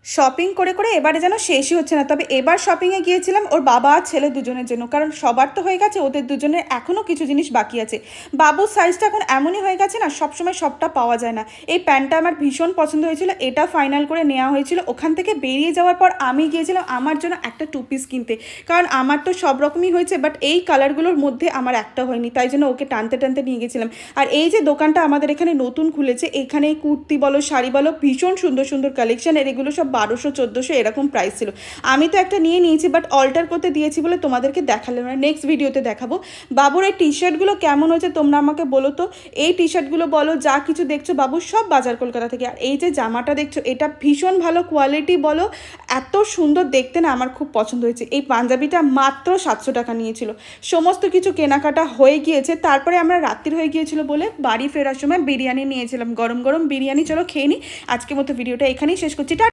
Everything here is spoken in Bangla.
শপিং করে করে এবারে যেন শেষই হচ্ছে না। তবে এবার শপিংয়ে গিয়েছিলাম ওর বাবা আর ছেলে দুজনের জন্য, কারণ সবার তো হয়ে গেছে, ওদের দুজনের এখনও কিছু জিনিস বাকি আছে। বাবুর সাইজটা এখন এমনই হয়ে গেছে না, সবসময় সবটা পাওয়া যায় না। এই প্যান্টটা আমার ভীষণ পছন্দ হয়েছিল, এটা ফাইনাল করে নেওয়া হয়েছিল। ওখান থেকে বেরিয়ে যাওয়ার পর আমি গিয়েছিলাম আমার জন্য একটা 2 পিস কিনতে, কারণ আমার তো সব রকমই হয়েছে, বাট এই কালারগুলোর মধ্যে আমার একটা হয়নি, তাই জন্য ওকে টানতে টানতে নিয়ে গেছিলাম। আর এই যে দোকানটা আমাদের এখানে নতুন খুলেছে, এখানে কুর্তি বলো শাড়ি বলো ভীষণ সুন্দর সুন্দর কালেকশন, আর এগুলো সব 1200-1400 এরকম প্রাইস ছিল। আমি তো একটা নিয়ে নিয়েছি, বাট অল্টার করতে দিয়েছি বলে তোমাদেরকে দেখালাম না, নেক্সট ভিডিওতে দেখাবো। বাবুর এই টি শার্টগুলো কেমন হয়েছে তোমরা আমাকে বলো তো। এই টি শার্টগুলো বলো যা কিছু দেখছো বাবুর সব বাজার কলকাতা থেকে। আর এই যে জামাটা দেখছো এটা ভীষণ ভালো কোয়ালিটি বলো, এত সুন্দর দেখতে না, আমার খুব পছন্দ হয়েছে। এই পাঞ্জাবিটা মাত্র 700 টাকা নিয়েছিল। সমস্ত কিছু কেনাকাটা হয়ে গিয়েছে, তারপরে আমরা রাত্রির হয়ে গিয়েছিল বলে বাড়ি ফেরার সময় বিরিয়ানি নিয়েছিলাম, গরম গরম বিরিয়ানি। চলো খেয়ে নিই। আজকের মতো ভিডিওটা এখানেই শেষ করছি।